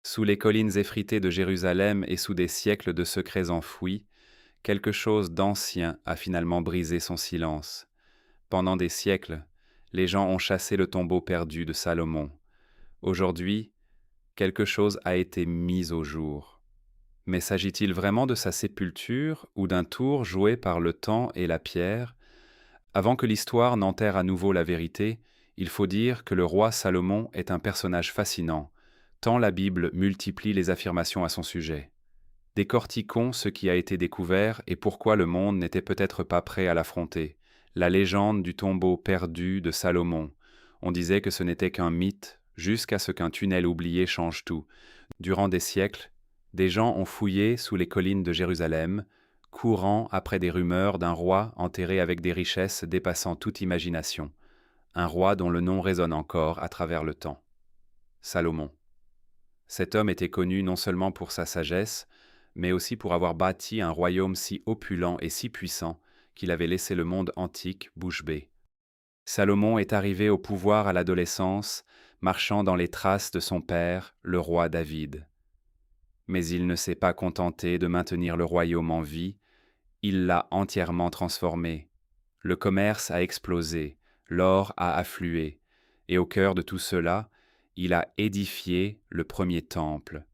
Sous les collines effritées de Jérusalem et sous des siècles de secrets enfouis, quelque chose d'ancien a finalement brisé son silence. Pendant des siècles, les gens ont chassé le tombeau perdu de Salomon. Aujourd'hui, quelque chose a été mis au jour. Mais s'agit-il vraiment de sa sépulture ou d'un tour joué par le temps et la pierre? Avant que l'histoire n'enterre à nouveau la vérité, il faut dire que le roi Salomon est un personnage fascinant, tant la Bible multiplie les affirmations à son sujet. Décortiquons ce qui a été découvert et pourquoi le monde n'était peut-être pas prêt à l'affronter. La légende du tombeau perdu de Salomon. On disait que ce n'était qu'un mythe, jusqu'à ce qu'un tunnel oublié change tout. Durant des siècles, des gens ont fouillé sous les collines de Jérusalem, courant après des rumeurs d'un roi enterré avec des richesses dépassant toute imagination. Un roi dont le nom résonne encore à travers le temps. Salomon. Cet homme était connu non seulement pour sa sagesse, mais aussi pour avoir bâti un royaume si opulent et si puissant qu'il avait laissé le monde antique bouche bée. Salomon est arrivé au pouvoir à l'adolescence, marchant dans les traces de son père, le roi David. Mais il ne s'est pas contenté de maintenir le royaume en vie, il l'a entièrement transformé. Le commerce a explosé, l'or a afflué, et au cœur de tout cela, il a édifié le premier temple,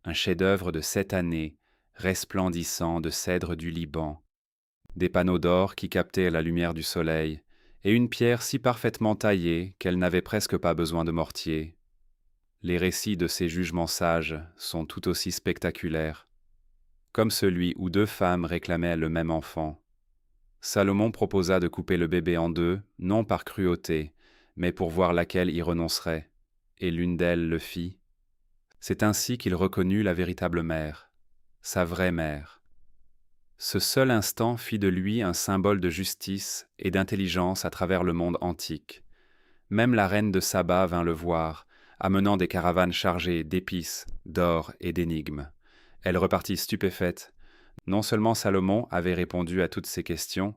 un chef-d'œuvre de 7 années, resplendissant de cèdre du Liban, des panneaux d'or qui captaient la lumière du soleil, et une pierre si parfaitement taillée qu'elle n'avait presque pas besoin de mortier. Les récits de ces jugements sages sont tout aussi spectaculaires, comme celui où 2 femmes réclamaient le même enfant. Salomon proposa de couper le bébé en deux, non par cruauté, mais pour voir laquelle y renoncerait, et l'une d'elles le fit. C'est ainsi qu'il reconnut la véritable mère, sa vraie mère. Ce seul instant fit de lui un symbole de justice et d'intelligence à travers le monde antique. Même la reine de Saba vint le voir, amenant des caravanes chargées d'épices, d'or et d'énigmes. Elle repartit stupéfaite. Non seulement Salomon avait répondu à toutes ces questions,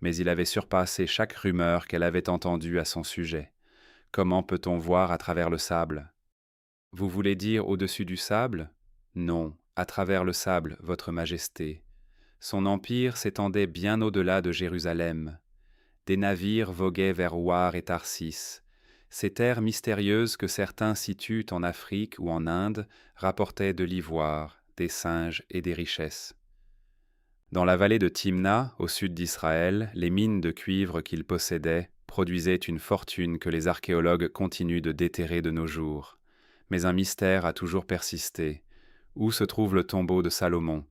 mais il avait surpassé chaque rumeur qu'elle avait entendue à son sujet. Comment peut-on voir à travers le sable? Vous voulez dire au-dessus du sable? Non, à travers le sable, votre majesté. Son empire s'étendait bien au-delà de Jérusalem. Des navires voguaient vers Ouar et Tarsis. Ces terres mystérieuses que certains situent en Afrique ou en Inde rapportaient de l'ivoire, des singes et des richesses. Dans la vallée de Timna, au sud d'Israël, les mines de cuivre qu'il possédait produisaient une fortune que les archéologues continuent de déterrer de nos jours. Mais un mystère a toujours persisté. Où se trouve le tombeau de Salomon?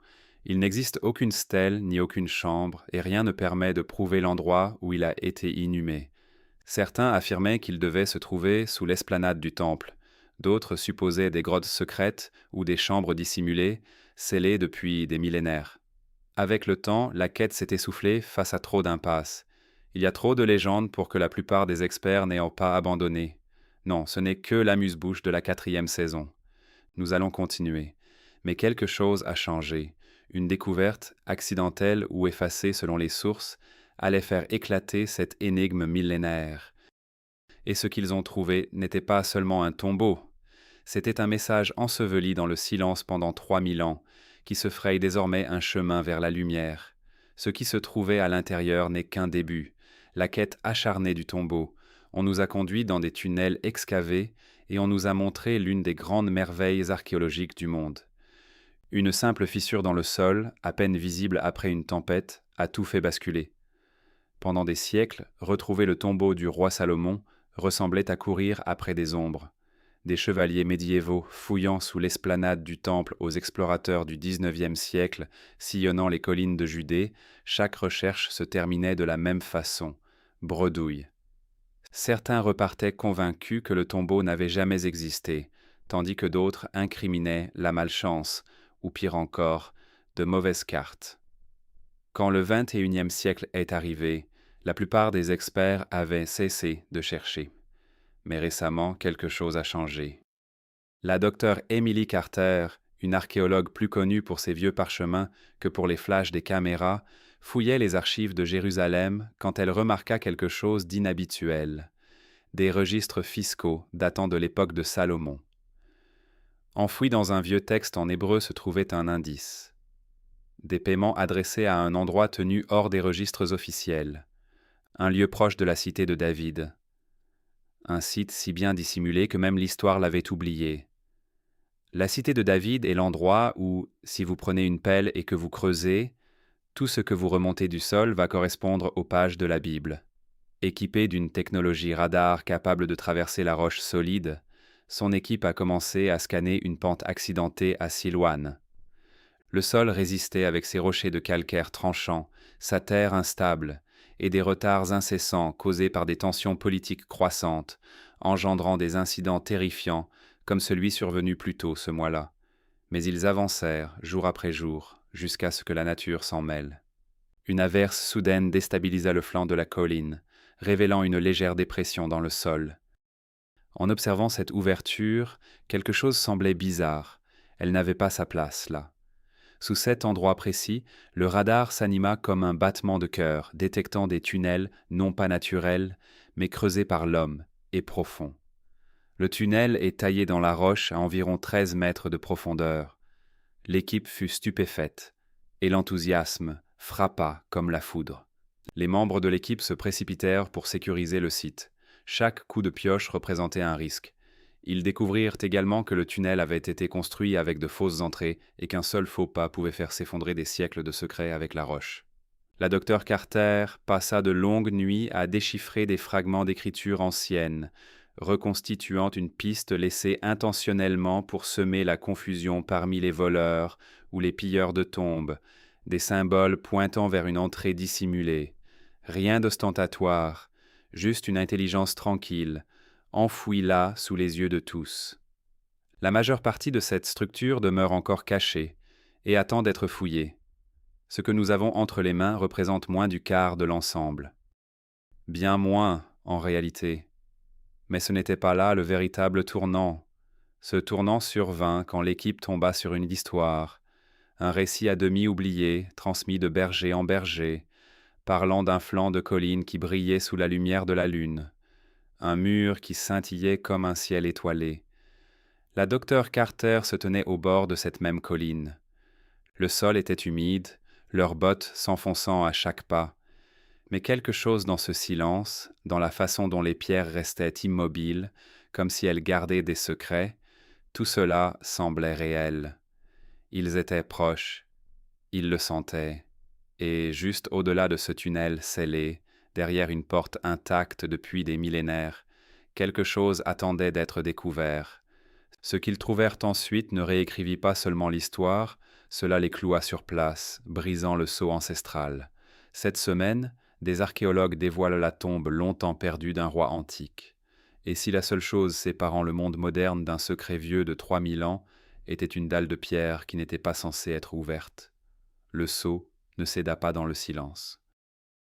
Il n'existe aucune stèle ni aucune chambre, et rien ne permet de prouver l'endroit où il a été inhumé. Certains affirmaient qu'il devait se trouver sous l'esplanade du temple. D'autres supposaient des grottes secrètes ou des chambres dissimulées, scellées depuis des millénaires. Avec le temps, la quête s'est essoufflée face à trop d'impasses. Il y a trop de légendes pour que la plupart des experts n'aient pas abandonné. Non, ce n'est que l'amuse-bouche de la 4e saison. Nous allons continuer. Mais quelque chose a changé. Une découverte, accidentelle ou effacée selon les sources, allait faire éclater cette énigme millénaire. Et ce qu'ils ont trouvé n'était pas seulement un tombeau. C'était un message enseveli dans le silence pendant 3000 ans, qui se fraye désormais un chemin vers la lumière. Ce qui se trouvait à l'intérieur n'est qu'un début, la quête acharnée du tombeau. On nous a conduits dans des tunnels excavés et on nous a montré l'une des grandes merveilles archéologiques du monde. Une simple fissure dans le sol, à peine visible après une tempête, a tout fait basculer. Pendant des siècles, retrouver le tombeau du roi Salomon ressemblait à courir après des ombres. Des chevaliers médiévaux fouillant sous l'esplanade du temple aux explorateurs du XIXe siècle, sillonnant les collines de Judée, chaque recherche se terminait de la même façon, bredouille. Certains repartaient convaincus que le tombeau n'avait jamais existé, tandis que d'autres incriminaient la malchance, ou pire encore, de mauvaises cartes. Quand le XXIe siècle est arrivé, la plupart des experts avaient cessé de chercher. Mais récemment, quelque chose a changé. La docteure Emily Carter, une archéologue plus connue pour ses vieux parchemins que pour les flashs des caméras, fouillait les archives de Jérusalem quand elle remarqua quelque chose d'inhabituel. Des registres fiscaux datant de l'époque de Salomon. Enfoui dans un vieux texte en hébreu se trouvait un indice. Des paiements adressés à un endroit tenu hors des registres officiels, un lieu proche de la cité de David, un site si bien dissimulé que même l'histoire l'avait oublié. La cité de David est l'endroit où, si vous prenez une pelle et que vous creusez, tout ce que vous remontez du sol va correspondre aux pages de la Bible. Équipé d'une technologie radar capable de traverser la roche solide, son équipe a commencé à scanner une pente accidentée à Silouane. Le sol résistait avec ses rochers de calcaire tranchants, sa terre instable, et des retards incessants causés par des tensions politiques croissantes, engendrant des incidents terrifiants comme celui survenu plus tôt ce mois-là. Mais ils avancèrent, jour après jour, jusqu'à ce que la nature s'en mêle. Une averse soudaine déstabilisa le flanc de la colline, révélant une légère dépression dans le sol. En observant cette ouverture, quelque chose semblait bizarre. Elle n'avait pas sa place là. Sous cet endroit précis, le radar s'anima comme un battement de cœur, détectant des tunnels non pas naturels, mais creusés par l'homme, et profonds. Le tunnel est taillé dans la roche à environ 13 mètres de profondeur. L'équipe fut stupéfaite, et l'enthousiasme frappa comme la foudre. Les membres de l'équipe se précipitèrent pour sécuriser le site. Chaque coup de pioche représentait un risque. Ils découvrirent également que le tunnel avait été construit avec de fausses entrées et qu'un seul faux pas pouvait faire s'effondrer des siècles de secrets avec la roche. La docteur Carter passa de longues nuits à déchiffrer des fragments d'écriture ancienne, reconstituant une piste laissée intentionnellement pour semer la confusion parmi les voleurs ou les pilleurs de tombes, des symboles pointant vers une entrée dissimulée. Rien d'ostentatoire, juste une intelligence tranquille, enfouie là sous les yeux de tous. La majeure partie de cette structure demeure encore cachée et attend d'être fouillée. Ce que nous avons entre les mains représente moins du quart de l'ensemble. Bien moins, en réalité. Mais ce n'était pas là le véritable tournant. Ce tournant survint quand l'équipe tomba sur une histoire, un récit à demi oublié, transmis de berger en berger, parlant d'un flanc de colline qui brillait sous la lumière de la lune, un mur qui scintillait comme un ciel étoilé. La docteur Carter se tenait au bord de cette même colline. Le sol était humide, leurs bottes s'enfonçant à chaque pas, mais quelque chose dans ce silence, dans la façon dont les pierres restaient immobiles, comme si elles gardaient des secrets, tout cela semblait réel. Ils étaient proches, ils le sentaient, et juste au-delà de ce tunnel scellé, derrière une porte intacte depuis des millénaires, quelque chose attendait d'être découvert. Ce qu'ils trouvèrent ensuite ne réécrivit pas seulement l'histoire, cela les cloua sur place, brisant le sceau ancestral. Cette semaine, des archéologues dévoilent la tombe longtemps perdue d'un roi antique. Et si la seule chose séparant le monde moderne d'un secret vieux de 3000 ans était une dalle de pierre qui n'était pas censée être ouverte, le sceau ne céda pas dans le silence.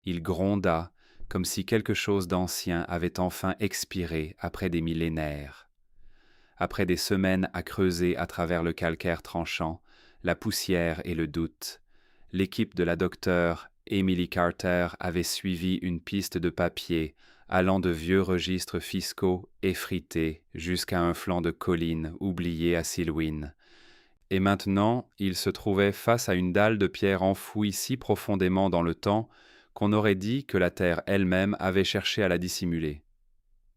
Il gronda comme si quelque chose d'ancien avait enfin expiré après des millénaires. Après des semaines à creuser à travers le calcaire tranchant, la poussière et le doute, l'équipe de la docteure Emily Carter avait suivi une piste de papier allant de vieux registres fiscaux effrités jusqu'à un flanc de colline oublié à Silwyn. Et maintenant, il se trouvait face à une dalle de pierre enfouie si profondément dans le temps qu'on aurait dit que la terre elle-même avait cherché à la dissimuler.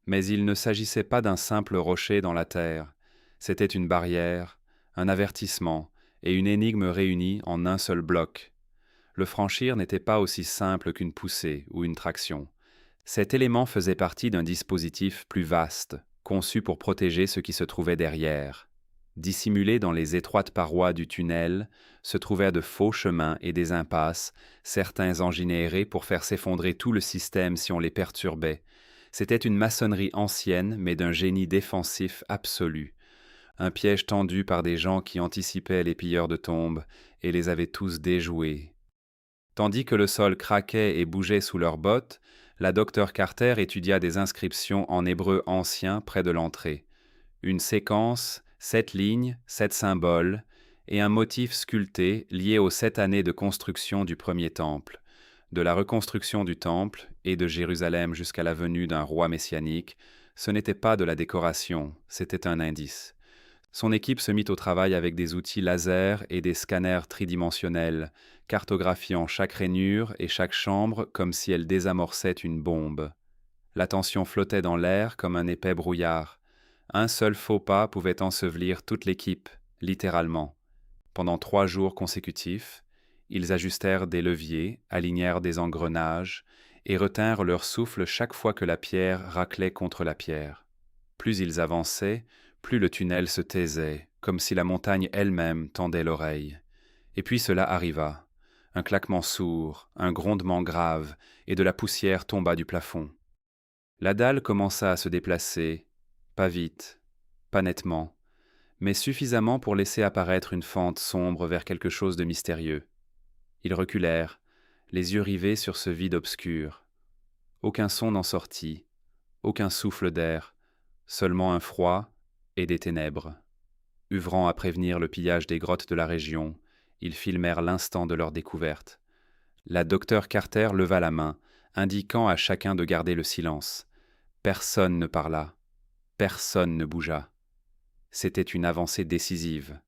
Mais il ne s'agissait pas d'un simple rocher dans la terre, c'était une barrière, un avertissement et une énigme réunis en un seul bloc. Le franchir n'était pas aussi simple qu'une poussée ou une traction. Cet élément faisait partie d'un dispositif plus vaste, conçu pour protéger ce qui se trouvait derrière. Dissimulés dans les étroites parois du tunnel se trouvaient de faux chemins et des impasses, certains enginérés pour faire s'effondrer tout le système si on les perturbait. C'était une maçonnerie ancienne, mais d'un génie défensif absolu. Un piège tendu par des gens qui anticipaient les pilleurs de tombes et les avaient tous déjoués. Tandis que le sol craquait et bougeait sous leurs bottes, la docteur Carter étudia des inscriptions en hébreu ancien près de l'entrée. Une séquence, 7 lignes, 7 symboles, et un motif sculpté lié aux 7 années de construction du premier temple. De la reconstruction du temple et de Jérusalem jusqu'à la venue d'un roi messianique, ce n'était pas de la décoration, c'était un indice. Son équipe se mit au travail avec des outils laser et des scanners tridimensionnels, cartographiant chaque rainure et chaque chambre comme si elle désamorçait une bombe. La tension flottait dans l'air comme un épais brouillard. Un seul faux pas pouvait ensevelir toute l'équipe, littéralement. Pendant 3 jours consécutifs, ils ajustèrent des leviers, alignèrent des engrenages et retinrent leur souffle chaque fois que la pierre raclait contre la pierre. Plus ils avançaient, plus le tunnel se taisait, comme si la montagne elle-même tendait l'oreille. Et puis cela arriva. Un claquement sourd, un grondement grave, et de la poussière tomba du plafond. La dalle commença à se déplacer, pas vite, pas nettement, mais suffisamment pour laisser apparaître une fente sombre vers quelque chose de mystérieux. Ils reculèrent, les yeux rivés sur ce vide obscur. Aucun son n'en sortit, aucun souffle d'air, seulement un froid et des ténèbres. Œuvrant à prévenir le pillage des grottes de la région, ils filmèrent l'instant de leur découverte. La docteur Carter leva la main, indiquant à chacun de garder le silence. Personne ne parla, personne ne bougea. C'était une avancée décisive.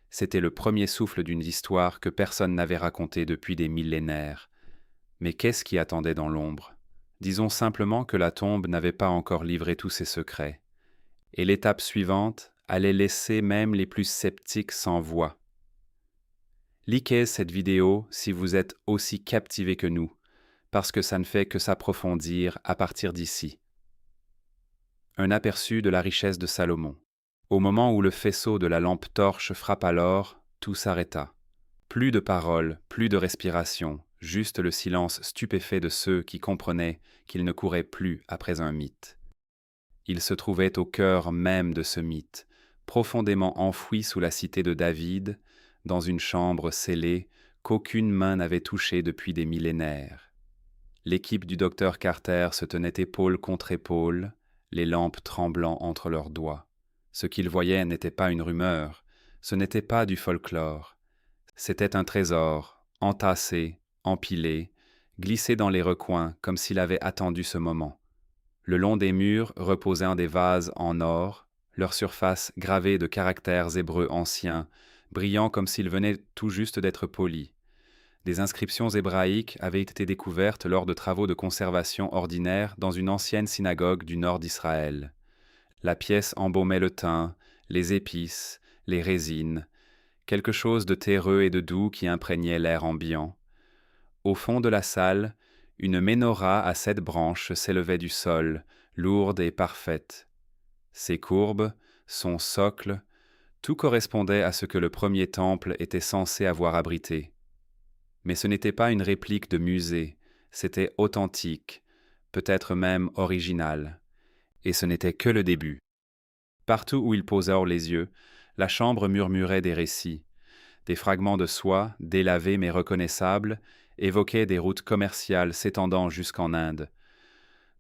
C'était le premier souffle d'une histoire que personne n'avait racontée depuis des millénaires. Mais qu'est-ce qui attendait dans l'ombre? Disons simplement que la tombe n'avait pas encore livré tous ses secrets. Et l'étape suivante allait laisser même les plus sceptiques sans voix. Likez cette vidéo si vous êtes aussi captivé que nous, parce que ça ne fait que s'approfondir à partir d'ici. Un aperçu de la richesse de Salomon. Au moment où le faisceau de la lampe torche frappa l'or, tout s'arrêta. Plus de paroles, plus de respiration, juste le silence stupéfait de ceux qui comprenaient qu'ils ne couraient plus après un mythe. Ils se trouvaient au cœur même de ce mythe, profondément enfoui sous la cité de David, dans une chambre scellée qu'aucune main n'avait touchée depuis des millénaires. L'équipe du docteur Carter se tenait épaule contre épaule, les lampes tremblant entre leurs doigts. Ce qu'ils voyaient n'était pas une rumeur, ce n'était pas du folklore. C'était un trésor, entassé, empilé, glissé dans les recoins comme s'il avait attendu ce moment. Le long des murs reposaient des vases en or, leur surface gravée de caractères hébreux anciens, brillant comme s'ils venaient tout juste d'être polis. Des inscriptions hébraïques avaient été découvertes lors de travaux de conservation ordinaires dans une ancienne synagogue du nord d'Israël. La pièce embaumait le thym, les épices, les résines, quelque chose de terreux et de doux qui imprégnait l'air ambiant. Au fond de la salle, une menorah à 7 branches s'élevait du sol, lourde et parfaite. Ses courbes, son socle, tout correspondait à ce que le premier temple était censé avoir abrité. Mais ce n'était pas une réplique de musée, c'était authentique, peut-être même original. Et ce n'était que le début. Partout où ils posèrent les yeux, la chambre murmurait des récits. Des fragments de soie, délavés mais reconnaissables, évoquaient des routes commerciales s'étendant jusqu'en Inde.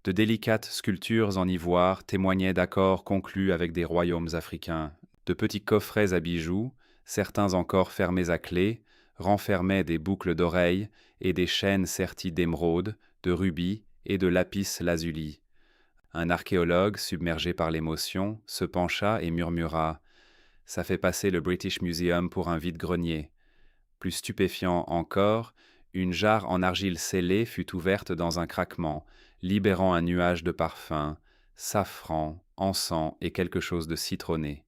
De délicates sculptures en ivoire témoignaient d'accords conclus avec des royaumes africains. De petits coffrets à bijoux, certains encore fermés à clé, renfermaient des boucles d'oreilles et des chaînes serties d'émeraudes, de rubis et de lapis lazuli. Un archéologue, submergé par l'émotion, se pencha et murmura « Ça fait passer le British Museum pour un vide-grenier ». Plus stupéfiant encore, une jarre en argile scellée fut ouverte dans un craquement, libérant un nuage de parfum, safran, encens et quelque chose de citronné.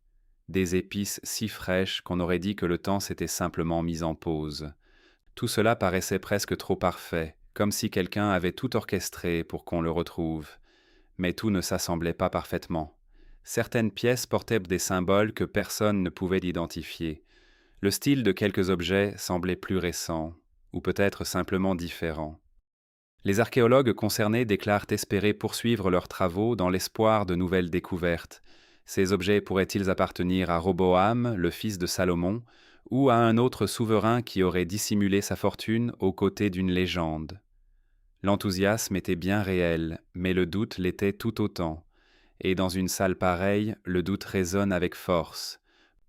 Des épices si fraîches qu'on aurait dit que le temps s'était simplement mis en pause. Tout cela paraissait presque trop parfait, comme si quelqu'un avait tout orchestré pour qu'on le retrouve. Mais tout ne s'assemblait pas parfaitement. Certaines pièces portaient des symboles que personne ne pouvait identifier. Le style de quelques objets semblait plus récent, ou peut-être simplement différent. Les archéologues concernés déclarent espérer poursuivre leurs travaux dans l'espoir de nouvelles découvertes. Ces objets pourraient-ils appartenir à Roboam, le fils de Salomon, ou à un autre souverain qui aurait dissimulé sa fortune aux côtés d'une légende? L'enthousiasme était bien réel, mais le doute l'était tout autant. Et dans une salle pareille, le doute résonne avec force.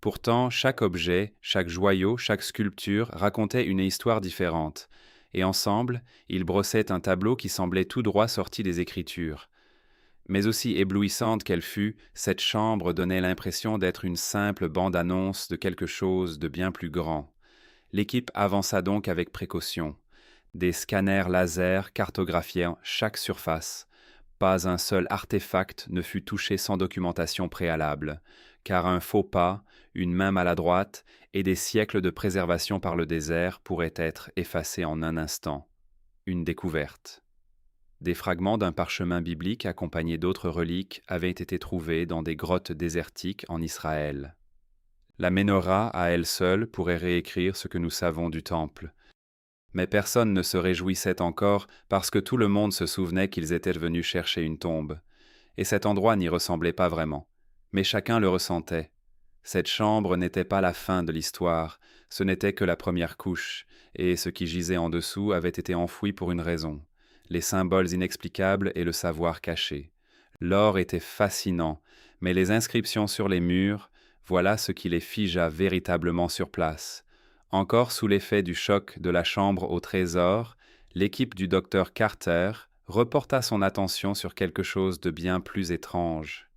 Pourtant, chaque objet, chaque joyau, chaque sculpture racontait une histoire différente. Et ensemble, ils brossaient un tableau qui semblait tout droit sorti des Écritures. Mais aussi éblouissante qu'elle fût, cette chambre donnait l'impression d'être une simple bande-annonce de quelque chose de bien plus grand. L'équipe avança donc avec précaution. Des scanners laser cartographiaient chaque surface. Pas un seul artefact ne fut touché sans documentation préalable, car un faux pas, une main maladroite et des siècles de préservation par le désert pourraient être effacés en un instant. Une découverte. Des fragments d'un parchemin biblique accompagnés d'autres reliques avaient été trouvés dans des grottes désertiques en Israël. La Ménorah, à elle seule, pourrait réécrire ce que nous savons du temple. Mais personne ne se réjouissait encore parce que tout le monde se souvenait qu'ils étaient venus chercher une tombe. Et cet endroit n'y ressemblait pas vraiment. Mais chacun le ressentait. Cette chambre n'était pas la fin de l'histoire, ce n'était que la première couche, et ce qui gisait en dessous avait été enfoui pour une raison. Les symboles inexplicables et le savoir caché. L'or était fascinant, mais les inscriptions sur les murs, voilà ce qui les figea véritablement sur place. Encore sous l'effet du choc de la chambre au trésor, l'équipe du docteur Carter reporta son attention sur quelque chose de bien plus étrange.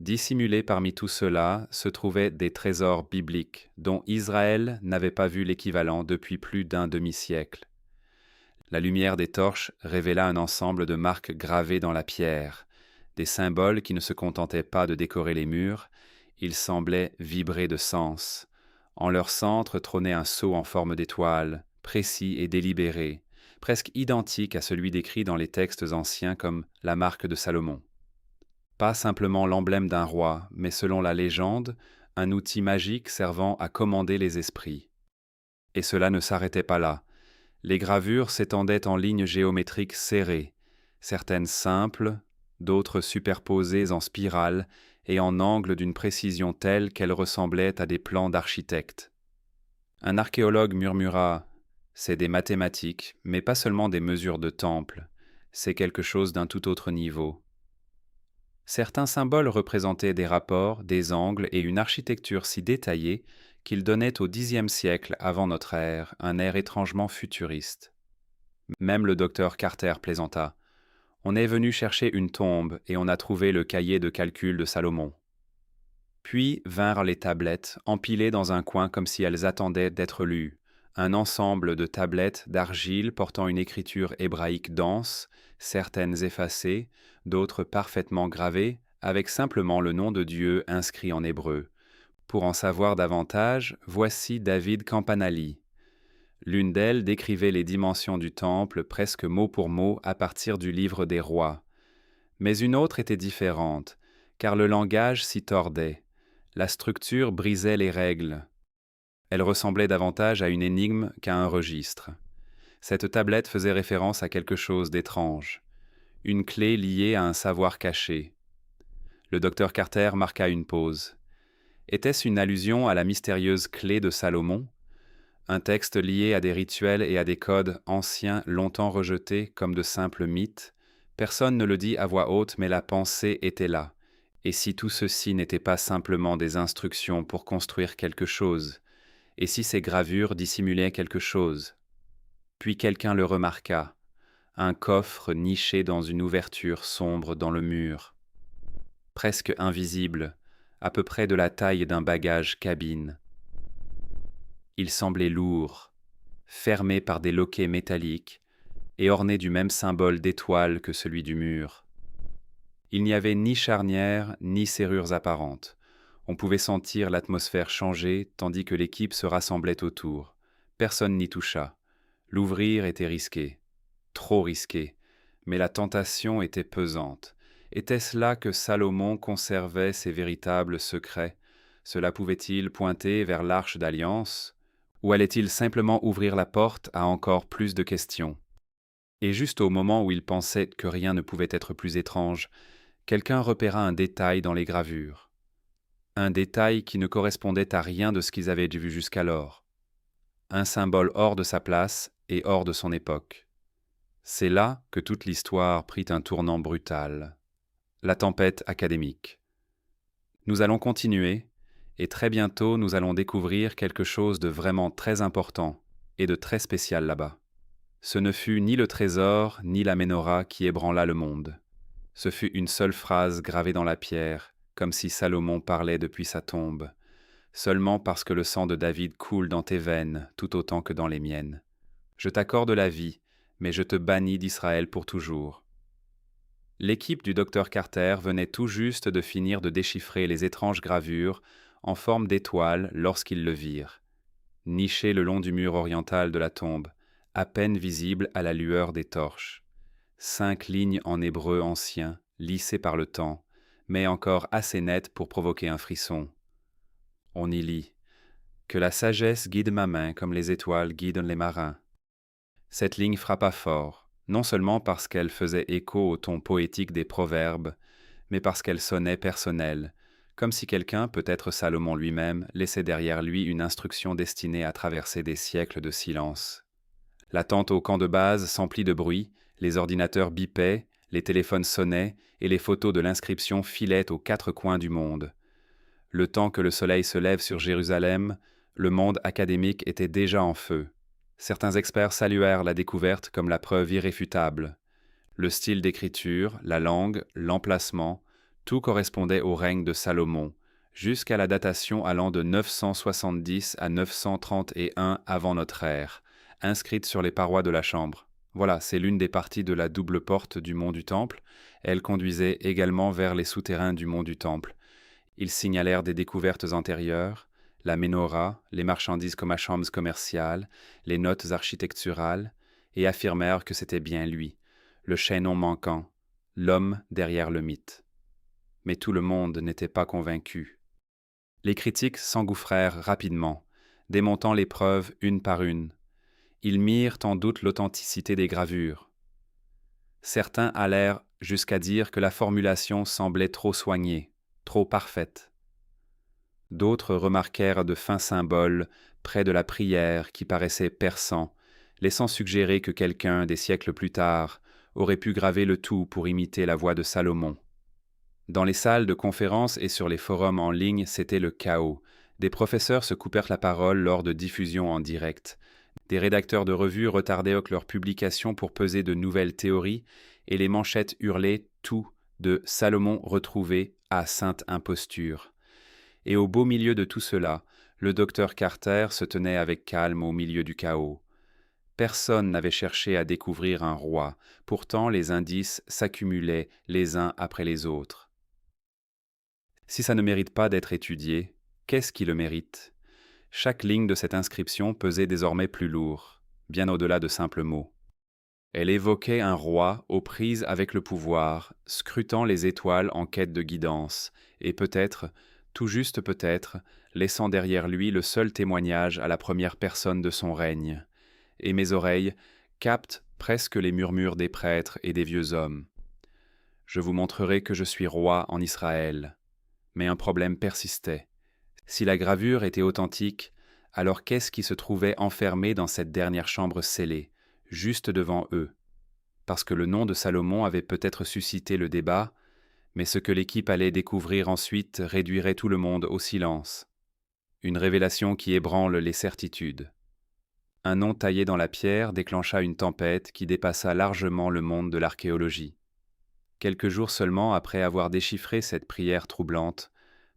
Dissimulés parmi tout cela se trouvaient des trésors bibliques dont Israël n'avait pas vu l'équivalent depuis plus d'un demi-siècle. La lumière des torches révéla un ensemble de marques gravées dans la pierre, des symboles qui ne se contentaient pas de décorer les murs, ils semblaient vibrer de sens. En leur centre trônait un sceau en forme d'étoile, précis et délibéré, presque identique à celui décrit dans les textes anciens comme la marque de Salomon. Pas simplement l'emblème d'un roi, mais selon la légende, un outil magique servant à commander les esprits. Et cela ne s'arrêtait pas là. Les gravures s'étendaient en lignes géométriques serrées, certaines simples, d'autres superposées en spirale et en angles d'une précision telle qu'elles ressemblaient à des plans d'architecte. Un archéologue murmura « C'est des mathématiques, mais pas seulement des mesures de temple, c'est quelque chose d'un tout autre niveau. » Certains symboles représentaient des rapports, des angles et une architecture si détaillée qu'ils donnaient au Xe siècle avant notre ère un air étrangement futuriste. Même le docteur Carter plaisanta. On est venu chercher une tombe et on a trouvé le cahier de calcul de Salomon. Puis vinrent les tablettes, empilées dans un coin comme si elles attendaient d'être lues, un ensemble de tablettes d'argile portant une écriture hébraïque dense, certaines effacées, d'autres parfaitement gravées, avec simplement le nom de Dieu inscrit en hébreu. Pour en savoir davantage, voici David Campanelli. L'une d'elles décrivait les dimensions du temple presque mot pour mot à partir du livre des rois. Mais une autre était différente, car le langage s'y tordait. La structure brisait les règles. Elle ressemblait davantage à une énigme qu'à un registre. Cette tablette faisait référence à quelque chose d'étrange. Une clé liée à un savoir caché. Le docteur Carter marqua une pause. Était-ce une allusion à la mystérieuse clé de Salomon? Un texte lié à des rituels et à des codes anciens longtemps rejetés comme de simples mythes? Personne ne le dit à voix haute, mais la pensée était là. Et si tout ceci n'était pas simplement des instructions pour construire quelque chose? Et si ces gravures dissimulaient quelque chose? Puis quelqu'un le remarqua. Un coffre niché dans une ouverture sombre dans le mur. Presque invisible, à peu près de la taille d'un bagage cabine. Il semblait lourd, fermé par des loquets métalliques et orné du même symbole d'étoile que celui du mur. Il n'y avait ni charnière ni serrures apparentes. On pouvait sentir l'atmosphère changer tandis que l'équipe se rassemblait autour. Personne n'y toucha. L'ouvrir était risqué, trop risqué, mais la tentation était pesante. Était-ce là que Salomon conservait ses véritables secrets? Cela pouvait-il pointer vers l'arche d'alliance? Ou allait-il simplement ouvrir la porte à encore plus de questions? Et juste au moment où il pensait que rien ne pouvait être plus étrange, quelqu'un repéra un détail dans les gravures. Un détail qui ne correspondait à rien de ce qu'ils avaient vu jusqu'alors. Un symbole hors de sa place et hors de son époque. C'est là que toute l'histoire prit un tournant brutal. La tempête académique. Nous allons continuer, et très bientôt nous allons découvrir quelque chose de vraiment très important et de très spécial là-bas. Ce ne fut ni le trésor ni la Ménorah qui ébranla le monde. Ce fut une seule phrase gravée dans la pierre, comme si Salomon parlait depuis sa tombe. Seulement parce que le sang de David coule dans tes veines tout autant que dans les miennes. Je t'accorde la vie, mais je te bannis d'Israël pour toujours. L'équipe du docteur Carter venait tout juste de finir de déchiffrer les étranges gravures en forme d'étoiles lorsqu'ils le virent, nichées le long du mur oriental de la tombe, à peine visibles à la lueur des torches. 5 lignes en hébreu ancien, lissées par le temps, mais encore assez nettes pour provoquer un frisson. On y lit « Que la sagesse guide ma main comme les étoiles guident les marins ». Cette ligne frappa fort, non seulement parce qu'elle faisait écho au ton poétique des proverbes, mais parce qu'elle sonnait personnelle, comme si quelqu'un, peut-être Salomon lui-même, laissait derrière lui une instruction destinée à traverser des siècles de silence. La tente au camp de base s'emplit de bruit, les ordinateurs bipaient, les téléphones sonnaient et les photos de l'inscription filaient aux 4 coins du monde. Le temps que le soleil se lève sur Jérusalem, le monde académique était déjà en feu. Certains experts saluèrent la découverte comme la preuve irréfutable. Le style d'écriture, la langue, l'emplacement, tout correspondait au règne de Salomon, jusqu'à la datation allant de 970 à 931 avant notre ère, inscrite sur les parois de la chambre. Voilà, c'est l'une des parties de la double porte du mont du Temple. Elle conduisait également vers les souterrains du mont du Temple. Ils signalèrent des découvertes antérieures, la menorah, les marchandises comme chambres commerciales, les notes architecturales, et affirmèrent que c'était bien lui, le chaînon manquant, l'homme derrière le mythe. Mais tout le monde n'était pas convaincu. Les critiques s'engouffrèrent rapidement, démontant les preuves une par une. Ils mirent en doute l'authenticité des gravures. Certains allèrent jusqu'à dire que la formulation semblait trop soignée, trop parfaite. D'autres remarquèrent de fins symboles près de la prière qui paraissaient perçants, laissant suggérer que quelqu'un, des siècles plus tard, aurait pu graver le tout pour imiter la voix de Salomon. Dans les salles de conférences et sur les forums en ligne, c'était le chaos. Des professeurs se coupèrent la parole lors de diffusions en direct. Des rédacteurs de revues retardaient leurs publications pour peser de nouvelles théories, et les manchettes hurlaient tout de Salomon retrouvé à sainte imposture. Et au beau milieu de tout cela, le docteur Carter se tenait avec calme au milieu du chaos. Personne n'avait cherché à découvrir un roi, pourtant les indices s'accumulaient les uns après les autres. Si ça ne mérite pas d'être étudié, qu'est-ce qui le mérite ? Chaque ligne de cette inscription pesait désormais plus lourd, bien au-delà de simples mots. Elle évoquait un roi aux prises avec le pouvoir, scrutant les étoiles en quête de guidance, et peut-être, tout juste peut-être, laissant derrière lui le seul témoignage à la première personne de son règne. Et mes oreilles captent presque les murmures des prêtres et des vieux hommes. Je vous montrerai que je suis roi en Israël. Mais un problème persistait. Si la gravure était authentique, alors qu'est-ce qui se trouvait enfermé dans cette dernière chambre scellée, juste devant eux? Parce que le nom de Salomon avait peut-être suscité le débat, mais ce que l'équipe allait découvrir ensuite réduirait tout le monde au silence. Une révélation qui ébranle les certitudes. Un nom taillé dans la pierre déclencha une tempête qui dépassa largement le monde de l'archéologie. Quelques jours seulement après avoir déchiffré cette prière troublante,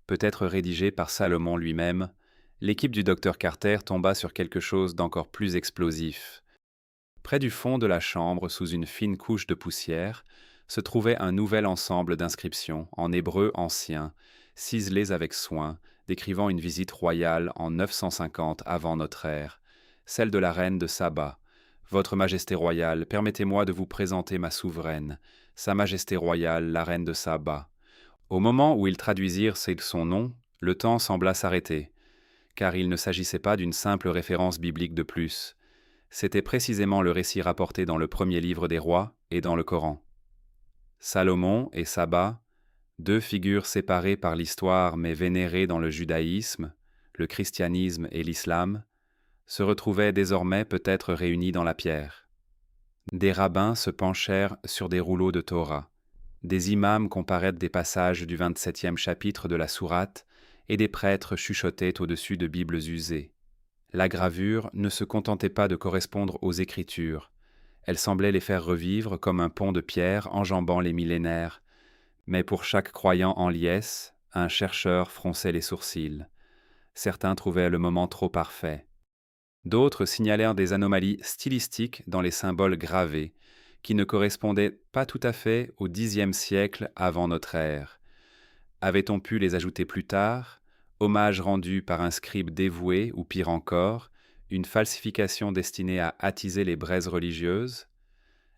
peut-être rédigée par Salomon lui-même, l'équipe du docteur Carter tomba sur quelque chose d'encore plus explosif. Près du fond de la chambre, sous une fine couche de poussière, se trouvait un nouvel ensemble d'inscriptions, en hébreu ancien, ciselées avec soin, décrivant une visite royale en 950 avant notre ère, celle de la reine de Saba. « Votre Majesté royale, permettez-moi de vous présenter ma souveraine, Sa Majesté royale, la reine de Saba. » Au moment où ils traduisirent son nom, le temps sembla s'arrêter, car il ne s'agissait pas d'une simple référence biblique de plus. C'était précisément le récit rapporté dans le premier livre des rois et dans le Coran. Salomon et Saba, deux figures séparées par l'histoire mais vénérées dans le judaïsme, le christianisme et l'islam, se retrouvaient désormais peut-être réunis dans la pierre. Des rabbins se penchèrent sur des rouleaux de Torah. Des imams comparaient des passages du 27e chapitre de la sourate et des prêtres chuchotaient au-dessus de bibles usées. La gravure ne se contentait pas de correspondre aux Écritures. Elle semblait les faire revivre comme un pont de pierre enjambant les millénaires, Mais pour chaque croyant en liesse, un chercheur fronçait les sourcils. Certains trouvaient le moment trop parfait. D'autres signalèrent des anomalies stylistiques dans les symboles gravés, qui ne correspondaient pas tout à fait au Xe siècle avant notre ère. Avait-on pu les ajouter plus tard? Hommage rendu par un scribe dévoué, ou pire encore, une falsification destinée à attiser les braises religieuses?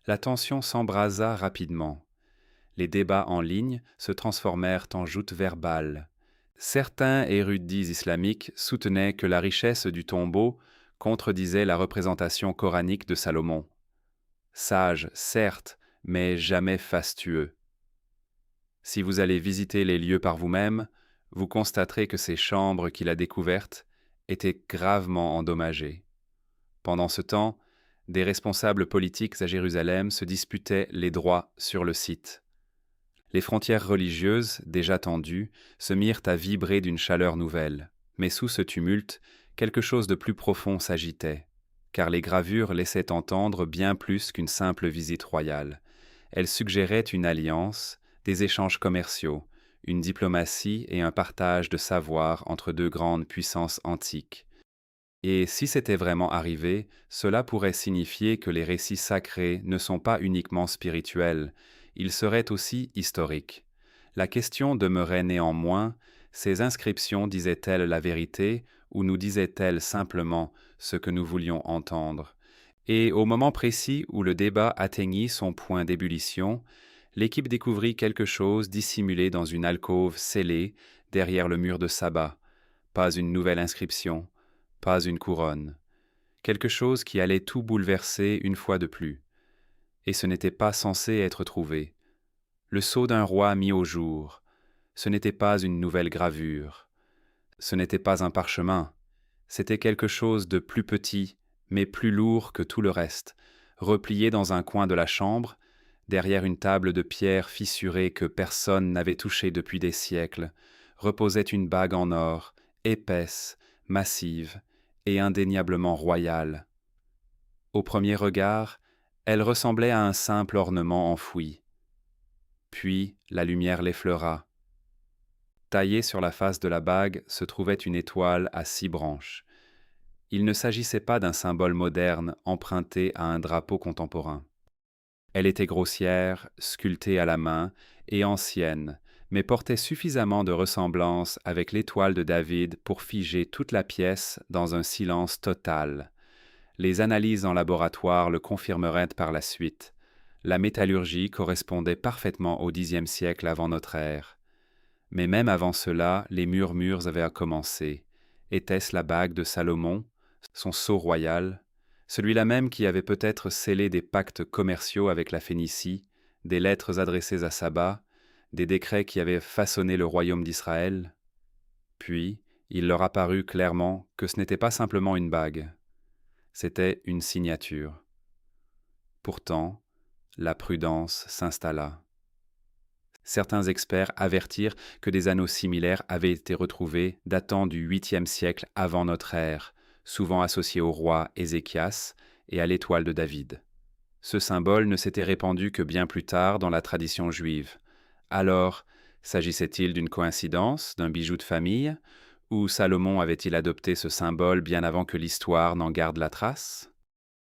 La tension s'embrasa rapidement. Les débats en ligne se transformèrent en joutes verbales. Certains érudits islamiques soutenaient que la richesse du tombeau contredisait la représentation coranique de Salomon. Sage, certes, mais jamais fastueux. Si vous allez visiter les lieux par vous-même, vous constaterez que ces chambres qu'il a découvertes étaient gravement endommagées. Pendant ce temps, des responsables politiques à Jérusalem se disputaient les droits sur le site. Les frontières religieuses, déjà tendues, se mirent à vibrer d'une chaleur nouvelle. Mais sous ce tumulte, quelque chose de plus profond s'agitait, car les gravures laissaient entendre bien plus qu'une simple visite royale. Elles suggéraient une alliance, des échanges commerciaux, une diplomatie et un partage de savoir entre deux grandes puissances antiques. Et si c'était vraiment arrivé, cela pourrait signifier que les récits sacrés ne sont pas uniquement spirituels, ils seraient aussi historiques. La question demeurait néanmoins, ces inscriptions disaient-elles la vérité ou nous disaient-elles simplement ce que nous voulions entendre? Et au moment précis où le débat atteignit son point d'ébullition, l'équipe découvrit quelque chose dissimulé dans une alcôve scellée derrière le mur de sabbat. Pas une nouvelle inscription, pas une couronne. Quelque chose qui allait tout bouleverser une fois de plus. Et ce n'était pas censé être trouvé. Le sceau d'un roi mis au jour. Ce n'était pas une nouvelle gravure. Ce n'était pas un parchemin. C'était quelque chose de plus petit, mais plus lourd que tout le reste, replié dans un coin de la chambre, derrière une table de pierre fissurée que personne n'avait touchée depuis des siècles, reposait une bague en or, épaisse, massive et indéniablement royale. Au premier regard, elle ressemblait à un simple ornement enfoui. Puis la lumière l'effleura. Taillée sur la face de la bague se trouvait une étoile à 6 branches. Il ne s'agissait pas d'un symbole moderne emprunté à un drapeau contemporain. Elle était grossière, sculptée à la main et ancienne, mais portait suffisamment de ressemblance avec l'étoile de David pour figer toute la pièce dans un silence total. Les analyses en laboratoire le confirmeraient par la suite. La métallurgie correspondait parfaitement au Xe siècle avant notre ère. Mais même avant cela, les murmures avaient commencé. Était-ce la bague de Salomon, son sceau royal, celui-là même qui avait peut-être scellé des pactes commerciaux avec la Phénicie, des lettres adressées à Saba, des décrets qui avaient façonné le royaume d'Israël? Puis, il leur apparut clairement que ce n'était pas simplement une bague, c'était une signature. Pourtant, la prudence s'installa. Certains experts avertirent que des anneaux similaires avaient été retrouvés datant du 8e siècle avant notre ère, souvent associés au roi Ézéchias et à l'étoile de David. Ce symbole ne s'était répandu que bien plus tard dans la tradition juive. Alors, s'agissait-il d'une coïncidence, d'un bijou de famille, ou Salomon avait-il adopté ce symbole bien avant que l'histoire n'en garde la trace?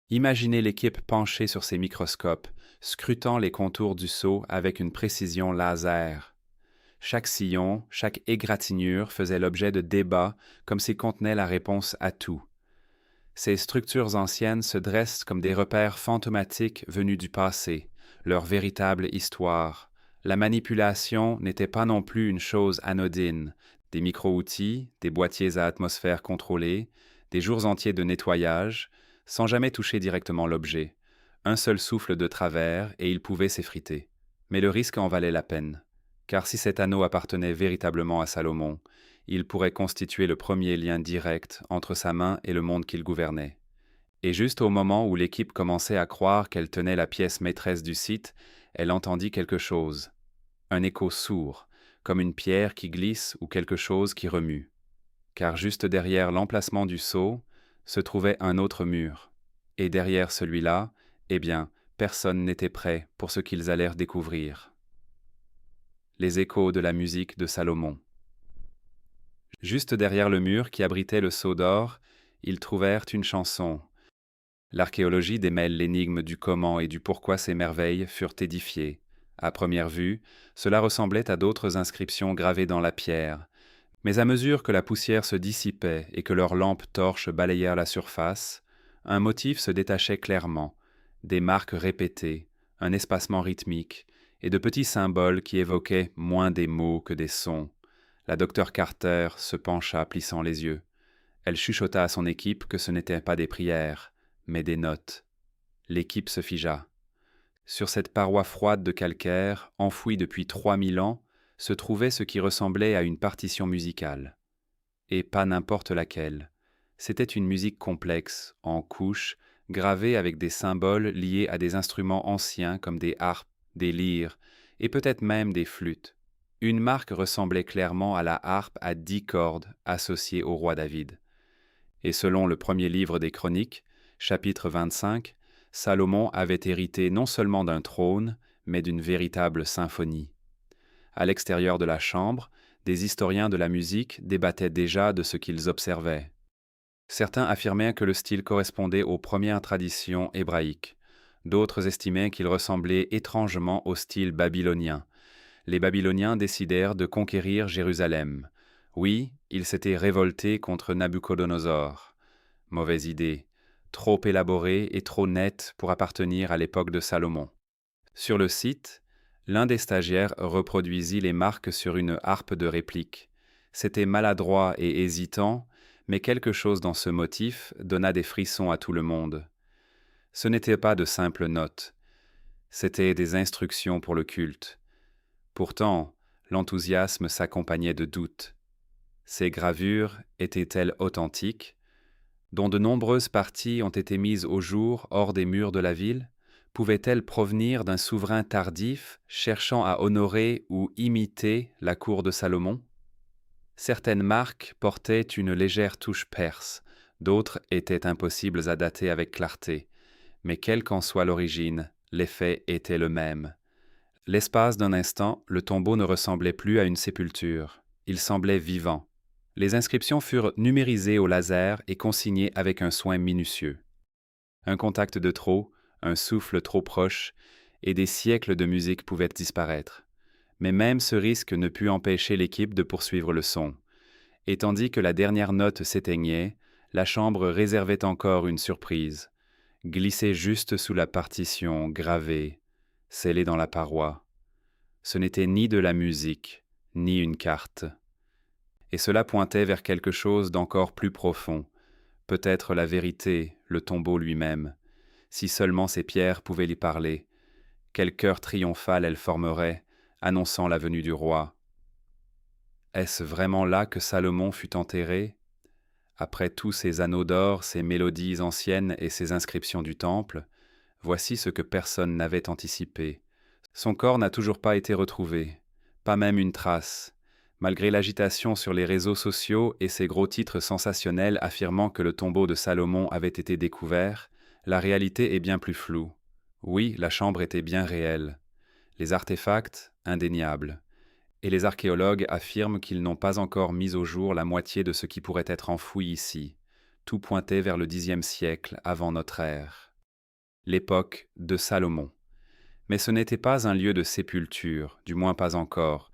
Imaginez l'équipe penchée sur ses microscopes, scrutant les contours du sceau avec une précision laser. Chaque sillon, chaque égratignure faisait l'objet de débats comme s'il contenait la réponse à tout. Ces structures anciennes se dressent comme des repères fantomatiques venus du passé, leur véritable histoire. La manipulation n'était pas non plus une chose anodine. Des micro-outils, des boîtiers à atmosphère contrôlée, des jours entiers de nettoyage, sans jamais toucher directement l'objet. Un seul souffle de travers et il pouvait s'effriter. Mais le risque en valait la peine, car si cet anneau appartenait véritablement à Salomon, il pourrait constituer le premier lien direct entre sa main et le monde qu'il gouvernait. Et juste au moment où l'équipe commençait à croire qu'elle tenait la pièce maîtresse du site, elle entendit quelque chose. Un écho sourd, comme une pierre qui glisse ou quelque chose qui remue. Car juste derrière l'emplacement du sceau se trouvait un autre mur. Et derrière celui-là, eh bien, personne n'était prêt pour ce qu'ils allèrent découvrir. les échos de la musique de Salomon. Juste derrière le mur qui abritait le sceau d'or, ils trouvèrent une chanson. L'archéologie démêle l'énigme du comment et du pourquoi ces merveilles furent édifiées. À première vue, cela ressemblait à d'autres inscriptions gravées dans la pierre. Mais à mesure que la poussière se dissipait et que leurs lampes torches balayèrent la surface, un motif se détachait clairement, des marques répétées, un espacement rythmique, et de petits symboles qui évoquaient moins des mots que des sons. La docteur Carter se pencha, plissant les yeux. Elle chuchota à son équipe que ce n'étaient pas des prières, mais des notes. L'équipe se figea. Sur cette paroi froide de calcaire, enfouie depuis 3000 ans, se trouvait ce qui ressemblait à une partition musicale. Et pas n'importe laquelle. C'était une musique complexe, en couches, gravée avec des symboles liés à des instruments anciens comme des harpes, des lyres, et peut-être même des flûtes. Une marque ressemblait clairement à la harpe à 10 cordes associée au roi David. Et selon le premier livre des Chroniques, chapitre 25, Salomon avait hérité non seulement d'un trône, mais d'une véritable symphonie. À l'extérieur de la chambre, des historiens de la musique débattaient déjà de ce qu'ils observaient. Certains affirmaient que le style correspondait aux premières traditions hébraïques. D'autres estimaient qu'il ressemblait étrangement au style babylonien. Les Babyloniens décidèrent de conquérir Jérusalem. Oui, ils s'étaient révoltés contre Nabuchodonosor. Mauvaise idée, trop élaborée et trop nette pour appartenir à l'époque de Salomon. Sur le site, l'un des stagiaires reproduisit les marques sur une harpe de réplique. C'était maladroit et hésitant, mais quelque chose dans ce motif donna des frissons à tout le monde. Ce n'étaient pas de simples notes, c'étaient des instructions pour le culte. Pourtant, l'enthousiasme s'accompagnait de doutes. Ces gravures étaient-elles authentiques, dont de nombreuses parties ont été mises au jour hors des murs de la ville? Pouvait-elle provenir d'un souverain tardif cherchant à honorer ou imiter la cour de Salomon? Certaines marques portaient une légère touche perse, d'autres étaient impossibles à dater avec clarté, mais quelle qu'en soit l'origine, l'effet était le même. L'espace d'un instant, le tombeau ne ressemblait plus à une sépulture, il semblait vivant. Les inscriptions furent numérisées au laser et consignées avec un soin minutieux. Un contact de trop, un souffle trop proche, et des siècles de musique pouvaient disparaître. Mais même ce risque ne put empêcher l'équipe de poursuivre le son. Et tandis que la dernière note s'éteignait, la chambre réservait encore une surprise. Glissée juste sous la partition, gravée, scellée dans la paroi. Ce n'était ni de la musique, ni une carte. Et cela pointait vers quelque chose d'encore plus profond, peut-être la vérité, le tombeau lui-même. Si seulement ces pierres pouvaient lui parler, quel chœur triomphal elles formeraient, annonçant la venue du roi. Est-ce vraiment là que Salomon fut enterré? Après tous ces anneaux d'or, ces mélodies anciennes et ces inscriptions du temple, voici ce que personne n'avait anticipé. Son corps n'a toujours pas été retrouvé, pas même une trace, malgré l'agitation sur les réseaux sociaux et ces gros titres sensationnels affirmant que le tombeau de Salomon avait été découvert. La réalité est bien plus floue. Oui, la chambre était bien réelle. Les artefacts, indéniables. Et les archéologues affirment qu'ils n'ont pas encore mis au jour la moitié de ce qui pourrait être enfoui ici. Tout pointait vers le Xe siècle avant notre ère. L'époque de Salomon. Mais ce n'était pas un lieu de sépulture, du moins pas encore.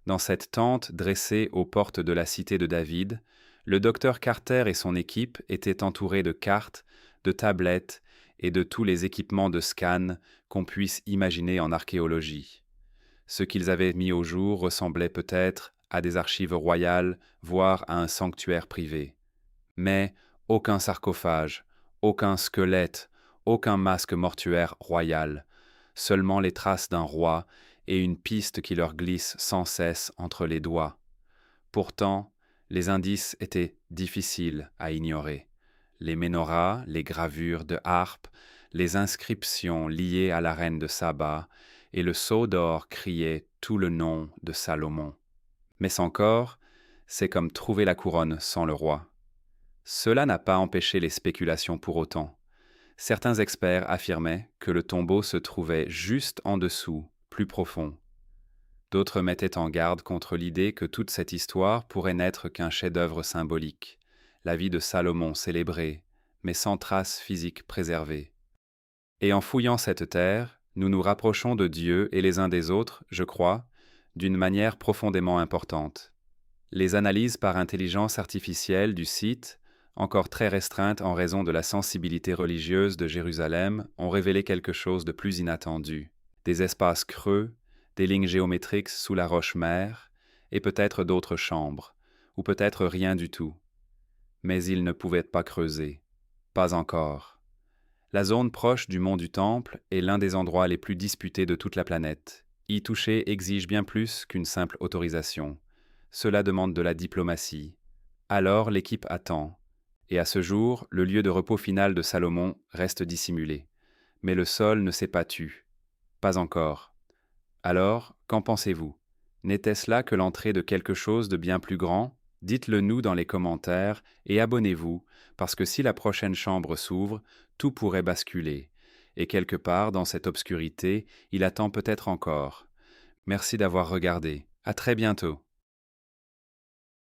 Dans cette tente dressée aux portes de la cité de David, le docteur Carter et son équipe étaient entourés de cartes, de tablettes et de tous les équipements de scan qu'on puisse imaginer en archéologie. Ce qu'ils avaient mis au jour ressemblait peut-être à des archives royales, voire à un sanctuaire privé. Mais aucun sarcophage, aucun squelette, aucun masque mortuaire royal, seulement les traces d'un roi et une piste qui leur glisse sans cesse entre les doigts. Pourtant, les indices étaient difficiles à ignorer. Les menorahs, les gravures de harpe, les inscriptions liées à la reine de Saba, et le sceau d'or criait tout le nom de Salomon. Mais sans corps, c'est comme trouver la couronne sans le roi. Cela n'a pas empêché les spéculations pour autant. Certains experts affirmaient que le tombeau se trouvait juste en dessous, plus profond. D'autres mettaient en garde contre l'idée que toute cette histoire pourrait n'être qu'un chef-d'œuvre symbolique, la vie de Salomon célébrée, mais sans trace physique préservée. Et en fouillant cette terre, nous nous rapprochons de Dieu et les uns des autres, je crois, d'une manière profondément importante. Les analyses par intelligence artificielle du site, encore très restreintes en raison de la sensibilité religieuse de Jérusalem, ont révélé quelque chose de plus inattendu. Des espaces creux, des lignes géométriques sous la roche-mère, et peut-être d'autres chambres, ou peut-être rien du tout. Mais ils ne pouvaient pas creuser. Pas encore. La zone proche du mont du Temple est l'un des endroits les plus disputés de toute la planète. Y toucher exige bien plus qu'une simple autorisation. Cela demande de la diplomatie. Alors l'équipe attend. Et à ce jour, le lieu de repos final de Salomon reste dissimulé. Mais le sol ne s'est pas tu. Pas encore. Alors, qu'en pensez-vous? N'était-ce là que l'entrée de quelque chose de bien plus grand? Dites-le nous dans les commentaires et abonnez-vous, parce que si la prochaine chambre s'ouvre, tout pourrait basculer. Et quelque part dans cette obscurité, il attend peut-être encore. Merci d'avoir regardé. À très bientôt.